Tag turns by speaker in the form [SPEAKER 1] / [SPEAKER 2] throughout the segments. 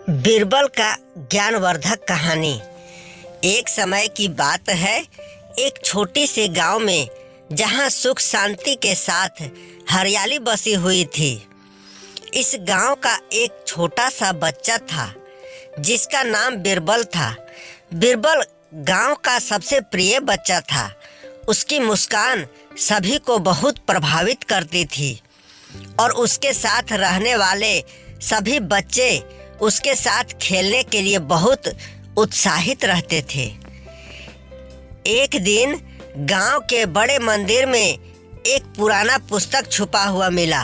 [SPEAKER 1] बीरबल का ज्ञानवर्धक कहानी। एक समय की बात है, एक छोटी से गांव में जहां सुख शांति के साथ हरियाली बसी हुई थी। इस गांव का एक छोटा सा बच्चा था जिसका नाम बीरबल था। बीरबल गांव का सबसे प्रिय बच्चा था। उसकी मुस्कान सभी को बहुत प्रभावित करती थी और उसके साथ रहने वाले सभी बच्चे उसके साथ खेलने के लिए बहुत उत्साहित रहते थे। एक दिन गांव के बड़े मंदिर में एक पुराना पुस्तक छुपा हुआ मिला।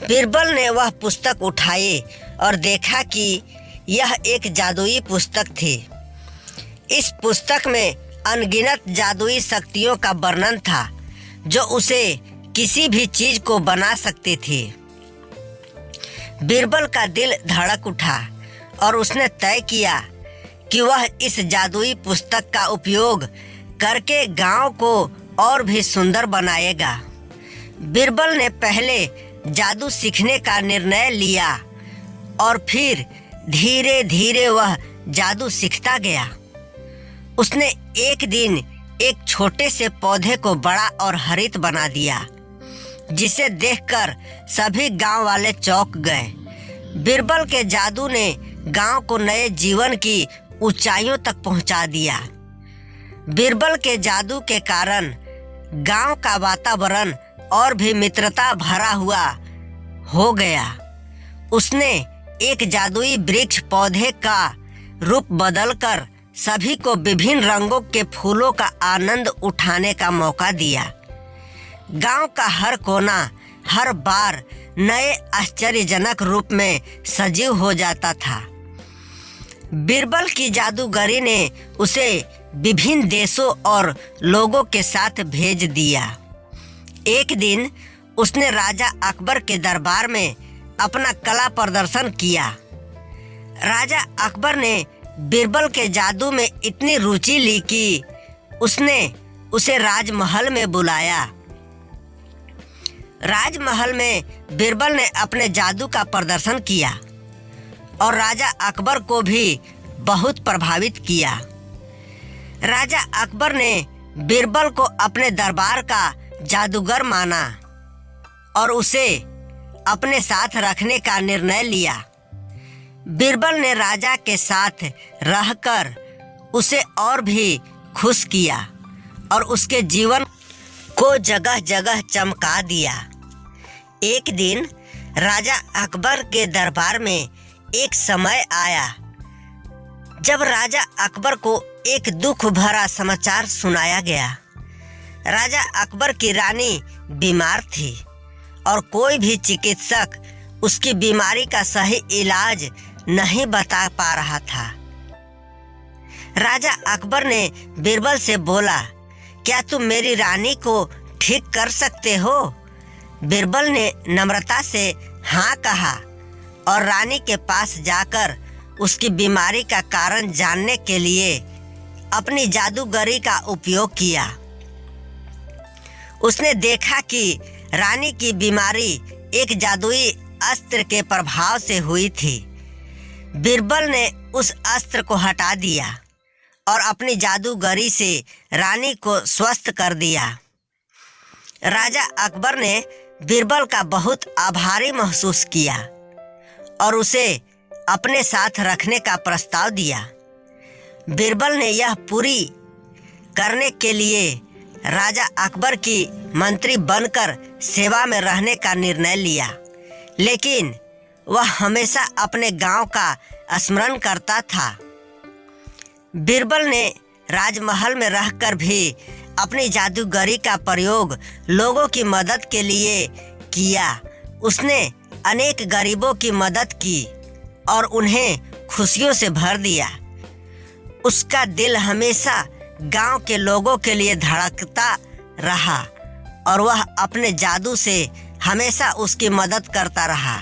[SPEAKER 1] बीरबल ने वह पुस्तक उठाई और देखा कि यह एक जादुई पुस्तक थी। इस पुस्तक में अनगिनत जादुई शक्तियों का वर्णन था जो उसे किसी भी चीज को बना सकती थी। बीरबल का दिल धड़क उठा और उसने तय किया कि वह इस जादुई पुस्तक का उपयोग करके गांव को और भी सुंदर बनाएगा। बीरबल ने पहले जादू सीखने का निर्णय लिया और फिर धीरे धीरे वह जादू सीखता गया। उसने एक दिन एक छोटे से पौधे को बड़ा और हरित बना दिया, जिसे देखकर सभी गांव वाले चौंक गए। बीरबल के जादू ने गांव को नए जीवन की ऊंचाइयों तक पहुंचा दिया। बीरबल के जादू के कारण गांव का वातावरण और भी मित्रता भरा हुआ हो गया। उसने एक जादुई वृक्ष पौधे का रूप बदलकर सभी को विभिन्न रंगों के फूलों का आनंद उठाने का मौका दिया। गांव का हर कोना हर बार नए आश्चर्यजनक रूप में सजीव हो जाता था। बीरबल की जादूगरी ने उसे विभिन्न देशों और लोगों के साथ भेज दिया। एक दिन उसने राजा अकबर के दरबार में अपना कला प्रदर्शन किया। राजा अकबर ने बीरबल के जादू में इतनी रुचि ली कि उसने उसे राजमहल में बुलाया। राजमहल में बीरबल ने अपने जादू का प्रदर्शन किया और राजा अकबर को भी बहुत प्रभावित किया। राजा अकबर ने बीरबल को अपने दरबार का जादूगर माना और उसे अपने साथ रखने का निर्णय लिया। बीरबल ने राजा के साथ रहकर उसे और भी खुश किया और उसके जीवन को जगह जगह चमका दिया। एक दिन राजा अकबर के दरबार में एक समय आया जब राजा अकबर को एक दुख भरा समाचार सुनाया गया। राजा अकबर की रानी बीमार थी और कोई भी चिकित्सक उसकी बीमारी का सही इलाज नहीं बता पा रहा था। राजा अकबर ने बीरबल से बोला, क्या तुम मेरी रानी को ठीक कर सकते हो? बीरबल ने नम्रता से हाँ कहा और रानी के पास जाकर उसकी बीमारी का कारण जानने के लिए अपनी जादूगरी का उपयोग किया। उसने देखा कि रानी की बीमारी एक जादुई अस्त्र के प्रभाव से हुई थी। बीरबल ने उस अस्त्र को हटा दिया और अपनी जादूगरी से रानी को स्वस्थ कर दिया। राजा अकबर ने बीरबल का बहुत आभारी महसूस किया और उसे अपने साथ रखने का प्रस्ताव दिया। बीरबल ने यह पूरी करने के लिए राजा अकबर की मंत्री बनकर सेवा में रहने का निर्णय लिया, लेकिन वह हमेशा अपने गांव का स्मरण करता था। बीरबल ने राजमहल में रहकर भी अपनी जादूगरी का प्रयोग लोगों की मदद के लिए किया। उसने अनेक गरीबों की मदद की और उन्हें खुशियों से भर दिया। उसका दिल हमेशा गांव के लोगों के लिए धड़कता रहा और वह अपने जादू से हमेशा उसकी मदद करता रहा।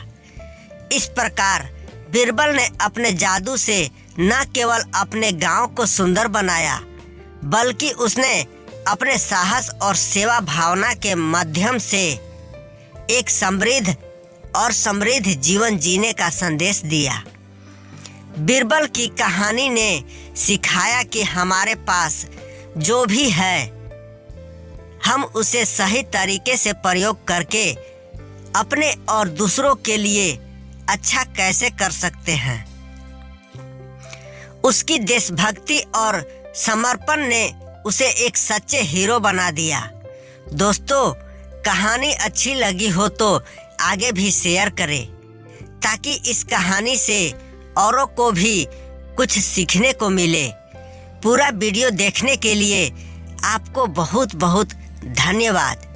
[SPEAKER 1] इस प्रकार बीरबल ने अपने जादू से न केवल अपने गांव को सुंदर बनाया, बल्कि उसने अपने साहस और सेवा भावना के माध्यम से एक समृद्ध जीवन जीने का संदेश दिया। बीरबल की कहानी ने सिखाया कि हमारे पास जो भी है हम उसे सही तरीके से प्रयोग करके अपने और दूसरों के लिए अच्छा कैसे कर सकते हैं। उसकी देशभक्ति और समर्पण ने उसे एक सच्चे हीरो बना दिया। दोस्तों, कहानी अच्छी लगी हो तो आगे भी शेयर करें ताकि इस कहानी से औरों को भी कुछ सीखने को मिले। पूरा वीडियो देखने के लिए आपको बहुत बहुत धन्यवाद।